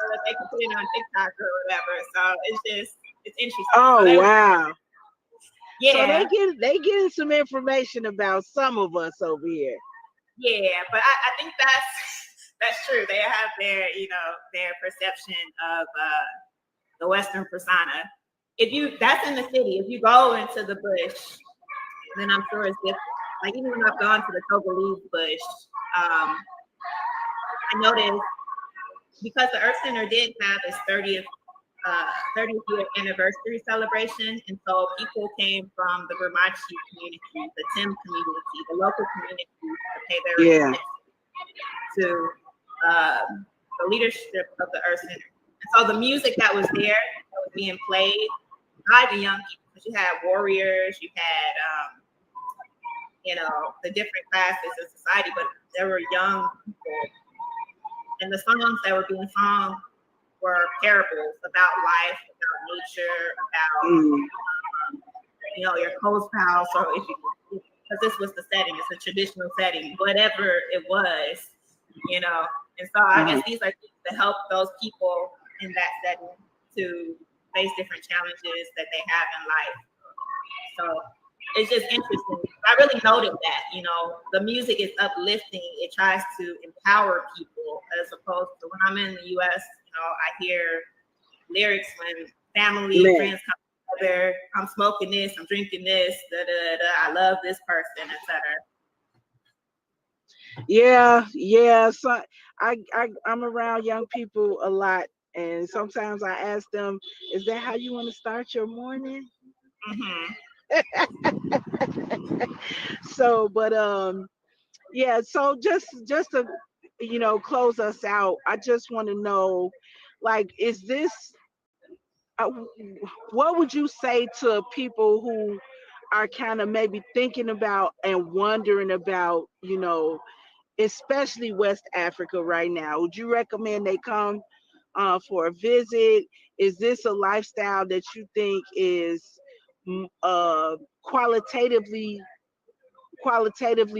so that they can put it on TikTok or whatever. So it's interesting. Oh, so wow. Yeah. So they getting some information about some of us over here. Yeah, but I think that's true. They have their their perception of the Western persona. That's in the city. If you go into the bush, then I'm sure it's different. Like even when I've gone to the Togolese bush, I noticed because the Earth Center did have its 30th year anniversary celebration, and so people came from the Gurmachi community, the Tim community, the local community to pay their respects to the leadership of the Earth Center. And so the music that was there, that was being played by the young people, because you had warriors, you had the different classes of society, but there were young people, and the songs that were being sung were parables about life, about nature, about your close pals. So because this was the setting, it's a traditional setting, whatever it was, And so I guess these are things to help those people in that setting to face different challenges that they have in life. So it's just interesting. I really noted that, the music is uplifting. It tries to empower people as opposed to when I'm in the US, I hear lyrics when family and friends come together. I'm smoking this, I'm drinking this, I love this person, etc. Yeah. So I'm around young people a lot, and sometimes I ask them, "Is that how you want to start your morning?" So, but yeah. So just to close us out, I just want to know, like, is this uh, what would you say to people who are kind of maybe thinking about and wondering about, especially West Africa right now? Would you recommend they come for a visit? Is this a lifestyle that you think is qualitatively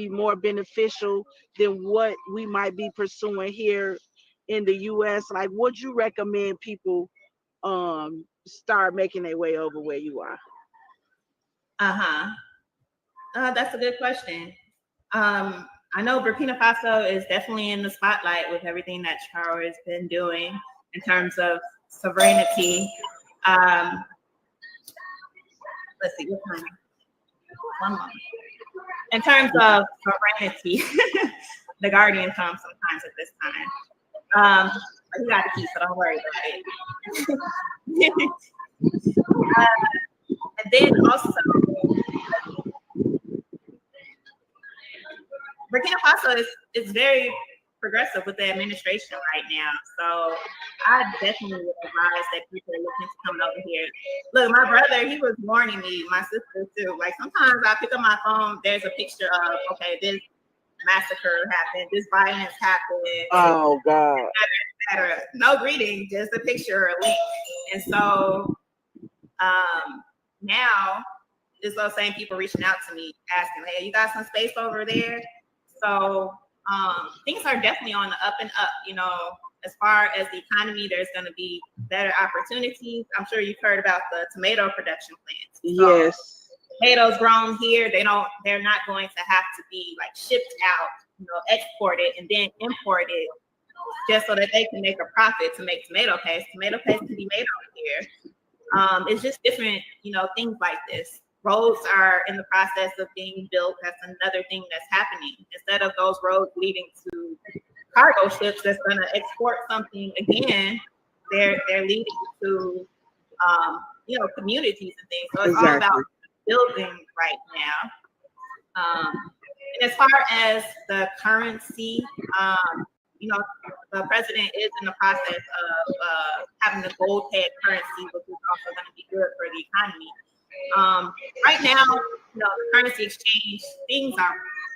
more beneficial than what we might be pursuing here in the US? Like, would you recommend people start making their way over where you are? Uh-huh. That's a good question. I know Burkina Faso is definitely in the spotlight with everything that Charo has been doing in terms of sovereignty. Um, let's see, what time? One moment. In terms of sovereignty, the Guardian comes sometimes at this time. But he got the key, so don't worry about it. And then also, Burkina Faso is very progressive with the administration right now. So I definitely would advise that people are looking to come over here. Look, my brother, he was warning me, my sister too. Like, sometimes I pick up my phone, there's a picture of, okay, this massacre happened, this violence happened. Oh God. Et cetera. No greeting, just a picture or a link. And so now it's those same people reaching out to me asking, hey, you got some space over there? So things are definitely on the up and up. As far as the economy, there's going to be better opportunities. I'm sure you've heard about the tomato production plants. Yes. So, tomatoes grown here, they're not going to have to be like shipped out, exported and then imported just so that they can make a profit to make tomato paste. Tomato paste can be made over here. It's just different, things like this. Roads are in the process of being built. That's another thing that's happening. Instead of those roads leading to cargo ships that's going to export something again, they're leading to communities and things. So it's all about building right now. And as far as the currency, the president is in the process of having the gold peg currency, which is also going to be good for the economy. Right now, the currency exchange, things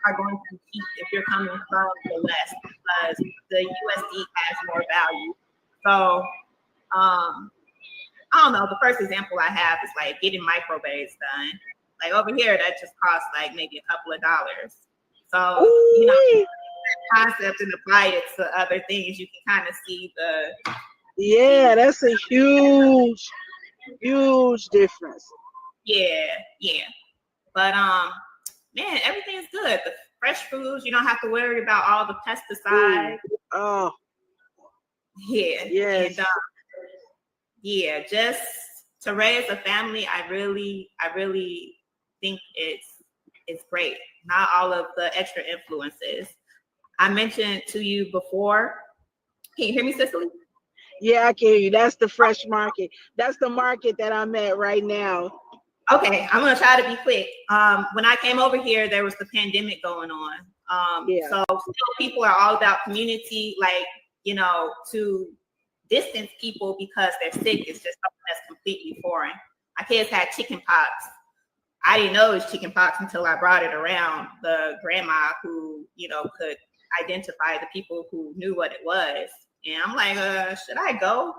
are going to be cheap if you're coming from the West because the USD has more value. So, I don't know. The first example I have is like getting microblades done. Like over here, that just costs like maybe a couple of dollars. So, concept and apply it to other things, you can kind of see that's a huge difference. Yeah. But man, everything's good. The fresh foods, you don't have to worry about all the pesticides. Oh. Yeah. Yes. And just to raise a family, I really think it's great. Not all of the extra influences. I mentioned to you before. Can you hear me, Cicely? Yeah, I can hear you. That's the fresh market. That's the market that I'm at right now. Okay, I'm gonna try to be quick. When I came over here, there was the pandemic going on. So still people are all about community, like, to distance people because they're sick is just something that's completely foreign. My kids had chicken pox. I didn't know it was chicken pox until I brought it around the grandma who, could identify the people who knew what it was. And I'm like, should I go?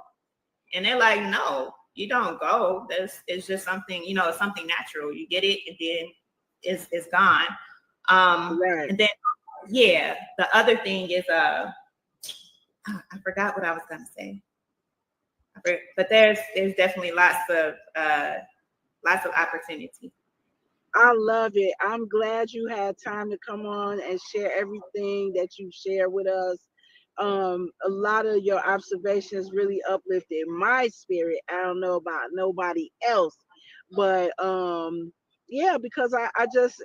And they're like, no, you don't go. It's just something, it's something natural. You get it and then it's gone. Right. And then, the other thing is, I forgot what I was going to say. But there's definitely lots of opportunity. I love it. I'm glad you had time to come on and share everything that you share with us. A lot of your observations really uplifted my spirit. I don't know about nobody else, but because I just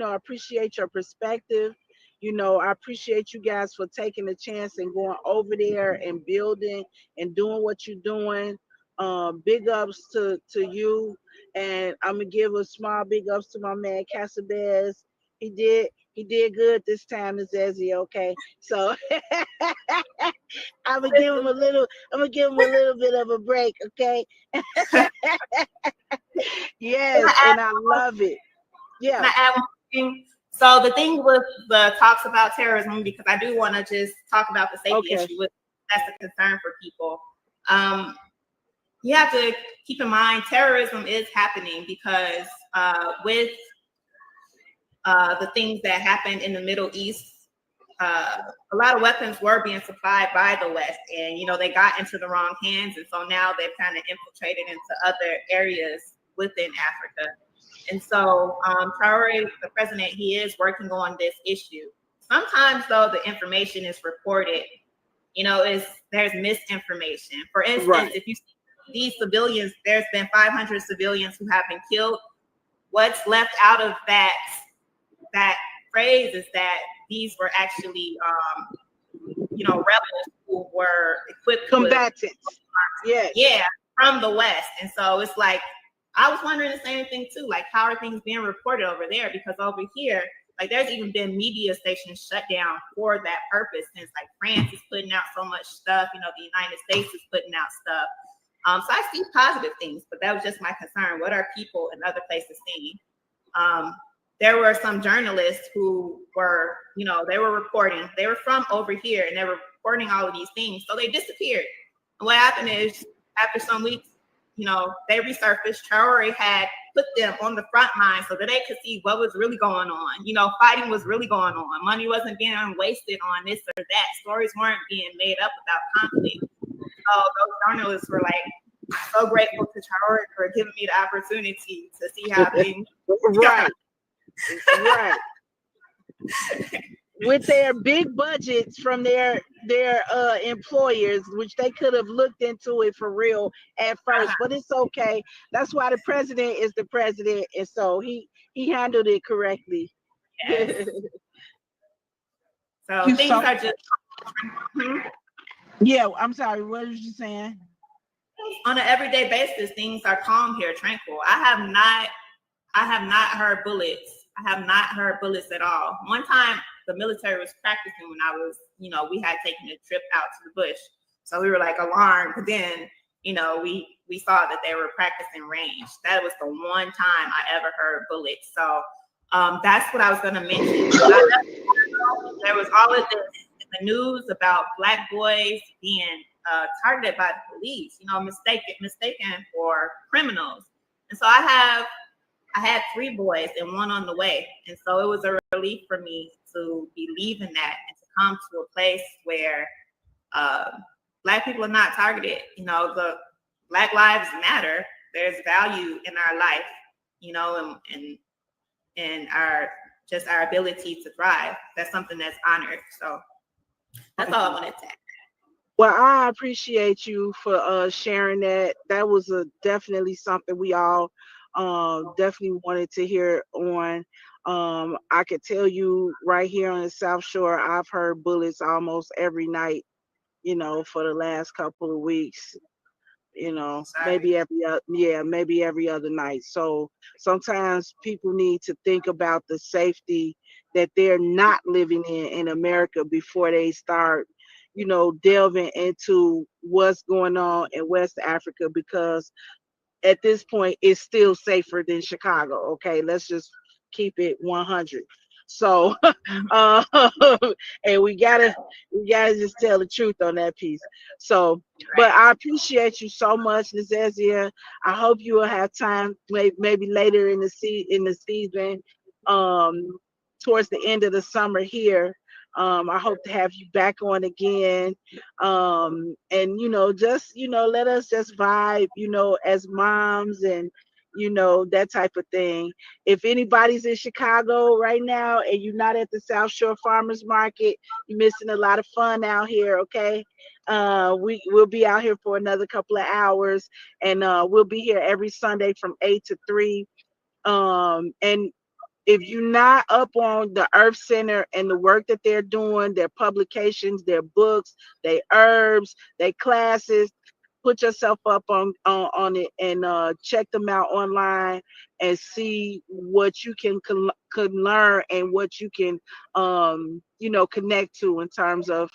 appreciate your perspective. I appreciate you guys for taking the chance and going over there and building and doing what you're doing. Big ups to you, and I'm gonna give a small big ups to my man Casabez. He did He did good this time, Nezeziah. Okay, so I'm gonna give him a little. I'm gonna give him a little bit of a break. Okay. Can Yes, I add, and I love it. can Yeah. I add one thing? So the thing with the talks about terrorism, because I do want to just talk about the safety Okay. issue, with that's a concern for people. Um, you have to keep in mind terrorism is happening because with the things that happened in the Middle East, a lot of weapons were being supplied by the West, and they got into the wrong hands, and so now they've kind of infiltrated into other areas within Africa. And so Traore, the president, he is working on this issue. Sometimes, though, the information is reported, there's misinformation. For instance, Right. if you see these civilians, there's been 500 civilians who have been killed. What's left out of that phrase is that these were actually, rebels who were equipped Combatants. with, Yes. yeah, from the West. And so it's like, I was wondering the same thing too. Like, how are things being reported over there? Because over here, like, there's even been media stations shut down for that purpose. Since like France is putting out so much stuff, the United States is putting out stuff. So I see positive things, but that was just my concern. What are people in other places seeing? There were some journalists who were, they were reporting. They were from over here, and they were reporting all of these things. So they disappeared. And what happened is, after some weeks, they resurfaced. Traore had put them on the front line so that they could see what was really going on. Fighting was really going on. Money wasn't being wasted on this or that. Stories weren't being made up without conflict. So those journalists were like, so grateful to Traore for giving me the opportunity to see how things. Right. Right. With their big budgets from their employers, which they could have looked into it for real at first, but it's okay. That's why the president is the president, and so he handled it correctly. Yes. So things are just. Yeah, I'm sorry. What was you saying? On an everyday basis, things are calm here, tranquil. I have not heard bullets. I have not heard bullets at all. One time, the military was practicing when I was, we had taken a trip out to the bush. So we were like alarmed. But then, we saw that they were practicing range. That was the one time I ever heard bullets. So that's what I was going to mention. There was all of this in the news about Black boys being targeted by the police, mistaken for criminals. And so I had 3 boys and 1 on the way. And so it was a relief for me to be leaving that and to come to a place where Black people are not targeted. The Black lives matter. There's value in our life, and our ability to thrive. That's something that's honored. So that's all I wanted to add. Well, I appreciate you for sharing that. That was definitely something we all definitely wanted to hear on. I could tell you right here on the South Shore, I've heard bullets almost every night, for the last couple of weeks. Maybe maybe every other night. So sometimes people need to think about the safety that they're not living in America before they start, delving into what's going on in West Africa, because at this point it's still safer than Chicago. Okay, let's just keep it 100. So uh, and we gotta just tell the truth on that piece. So but I appreciate you so much, Nezeziah. I hope you will have time maybe later in the season, towards the end of the summer here. I hope to have you back on again. And just let us just vibe, as moms, and that type of thing. If anybody's in Chicago right now and you're not at the South Shore Farmers Market, you're missing a lot of fun out here. Okay. We'll be out here for another couple of hours, and we'll be here every Sunday from 8 to 3. And if you're not up on the Earth Center and the work that they're doing, their publications, their books, their herbs, their classes, put yourself up on it and check them out online and see what you can learn and what you can connect to in terms of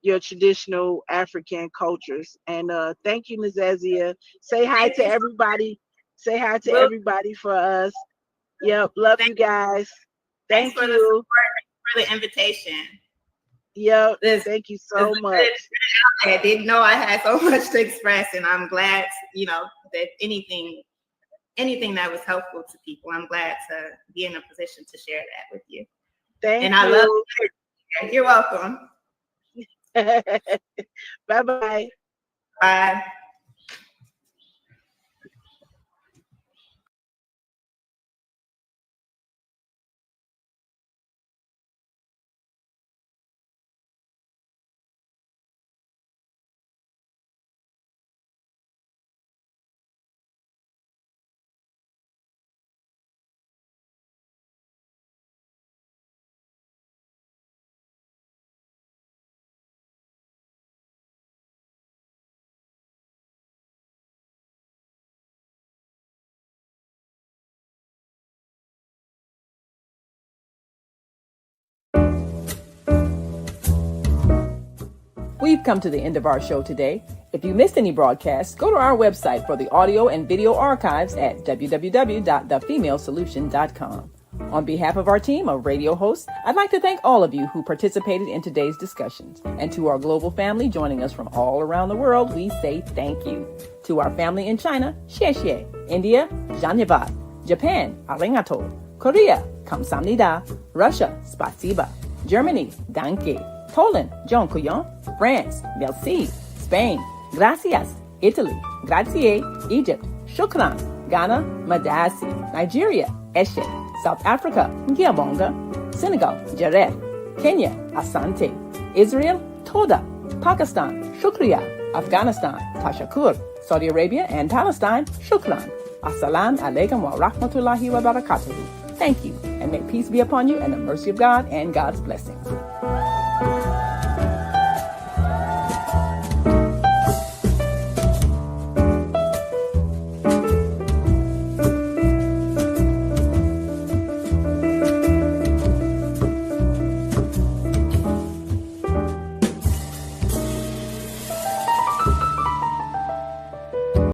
your traditional African cultures. And thank you, Nezeziah. Say hi Thank to you. everybody. Say hi to Will, everybody for us. Yep, love you guys. thanks Thank for the you. support, for the invitation. Yep, This, thank you so much. I didn't know I had so much to express, and I'm glad, that anything that was helpful to people, I'm glad to be in a position to share that with you. Thank and you. I love you. You're welcome. Bye-bye. Bye. We've come to the end of our show today. If you missed any broadcasts, go to our website for the audio and video archives at www.thefemalesolution.com. On behalf of our team of radio hosts, I'd like to thank all of you who participated in today's discussions. And to our global family joining us from all around the world, we say thank you. To our family in China, xie xie. India, Dhanyavad. Japan, arigato. Korea, kamsamnida. Russia, spasiba. Germany, danke. Poland, dziękuję. France, merci. Spain, gracias. Italy, grazie. Egypt, shukran. Ghana, madasi. Nigeria, eshe. South Africa, ngiyabonga. Senegal, jareh. Kenya, asante. Israel, toda. Pakistan, shukriya. Afghanistan, tashakur. Saudi Arabia and Palestine, shukran. Assalamu alaikum wa rahmatullahi wa barakatuhu. Thank you, and may peace be upon you and the mercy of God and God's blessings.